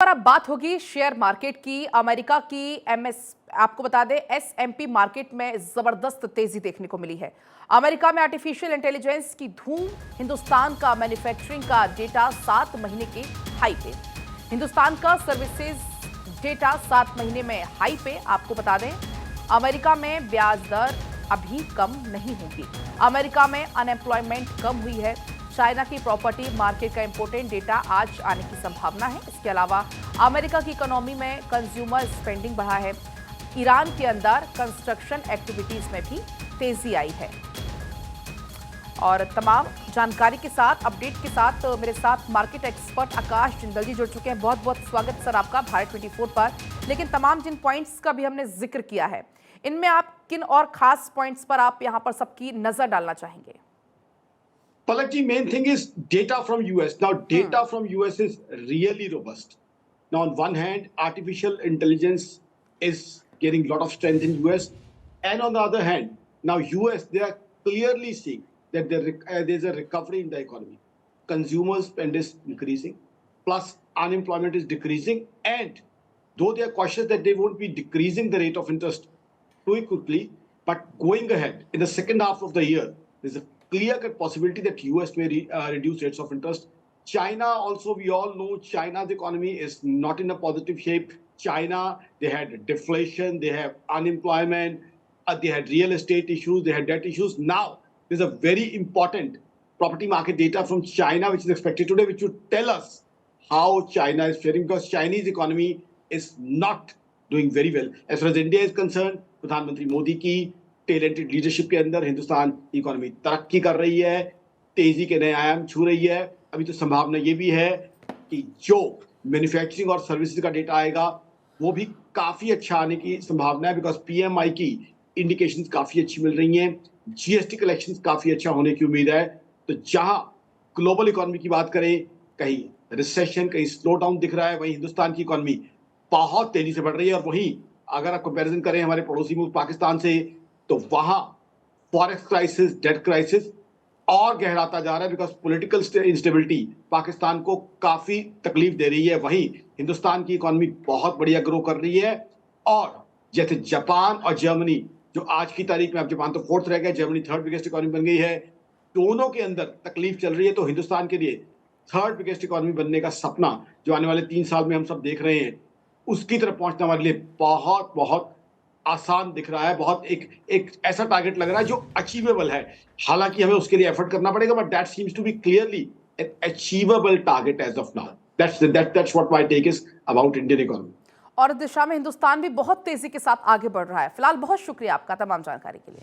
पर अब बात होगी शेयर मार्केट की। अमेरिका की आपको बता दें एसएमपी मार्केट में जबरदस्त तेजी देखने को मिली है। अमेरिका में आर्टिफिशियल इंटेलिजेंस की धूम, हिंदुस्तान का मैन्युफैक्चरिंग का डेटा 7 महीने के हाई पे, हिंदुस्तान का सर्विसेज डेटा 7 महीने में हाई पे। आपको बता दें अमेरिका में ब्याज दर अभी कम नहीं होगी। अमेरिका में अनएम्प्लॉयमेंट कम हुई है। चाइना की प्रॉपर्टी मार्केट का इंपोर्टेंट डेटा आज आने की संभावना है। इसके अलावा अमेरिका की इकोनॉमी में कंज्यूमर स्पेंडिंग बढ़ा है। ईरान के अंदर कंस्ट्रक्शन एक्टिविटीज में भी तेजी आई है। और तमाम जानकारी के साथ, अपडेट के साथ मेरे साथ मार्केट एक्सपर्ट आकाश जिंदल जी जुड़ चुके हैं। बहुत बहुत स्वागत सर आपका भारत 24 पर। लेकिन तमाम जिन पॉइंट्स का भी हमने जिक्र किया है, इनमें आप किन और खास पॉइंट्स पर आप यहां पर सबकी नजर डालना चाहेंगे? Palak ji, main thing is data from US. Now, data from US is really robust. Now, on one hand, artificial intelligence is getting a lot of strength in US, and on the other hand, now US they are clearly seeing that there's a recovery in the economy. Consumer spend is increasing, plus unemployment is decreasing, and though they are cautious that they won't be decreasing the rate of interest too quickly, but going ahead in the second half of the year, there's a clear-cut possibility that US may reduce rates of interest. China also, we all know China's economy is not in a positive shape. China, they had deflation, they have unemployment, they had real estate issues, they had debt issues. Now, there's a very important property market data from China, which is expected today, which would tell us how China is faring, because Chinese economy is not doing very well. As far as India is concerned, प्रधानमंत्री मोदी की talented leadership के अंदर Hindustan economy तरक्की कर रही है, तेजी के नए आयाम छू रही है। अभी तो संभावना ये भी है कि जो मैन्युफैक्चरिंग और सर्विसेज का डेटा आएगा वो भी काफी अच्छा आने की संभावना है, बिकॉज पीएमआई की इंडिकेशंस काफी अच्छी मिल रही हैं, जीएसटी कलेक्शंस काफी अच्छा होने की उम्मीद है। तो जहां ग्लोबल इकोनॉमी की बात करें, कहीं रिसेशन, कहीं स्लो डाउन दिख रहा है, वहीं हिंदुस्तान की इकोनॉमी बहुत तेजी से बढ़ रही है। और वहीं अगर आप कंपैरिजन करें हमारे पड़ोसी मुल्क पाकिस्तान से, तो वहां फॉरेक्स क्राइसिस, डेट क्राइसिस और गहराता जा रहा है, बिकॉज पॉलिटिकल इंस्टेबिलिटी पाकिस्तान को काफी तकलीफ दे रही है। वहीं हिंदुस्तान की इकोनॉमी बहुत बढ़िया ग्रो कर रही है। और जैसे जापान और जर्मनी, जो आज की तारीख में, अब जापान तो फोर्थ रह गया, जर्मनी थर्ड बिगेस्ट इकोनॉमी बन गई है, दोनों के अंदर तकलीफ चल रही है। तो हिंदुस्तान के लिए थर्ड बिगेस्ट इकोनॉमी बनने का सपना जो आने वाले 3 साल में हम सब देख रहे हैं, उसकी तरफ पहुंचना हमारे लिए बहुत बहुत आसान दिख रहा है। बहुत एक ऐसा टारगेट लग रहा है जो अचीवेबल है। हालांकि हमें उसके लिए एफर्ट करना पड़ेगा, but that seems to be clearly an achievable target as of now. That's what my take is about Indian economy. और दिशा में हिंदुस्तान भी बहुत तेजी के साथ आगे बढ़ रहा है। फिलहाल बहुत शुक्रिया आपका तमाम जानकारी के लिए।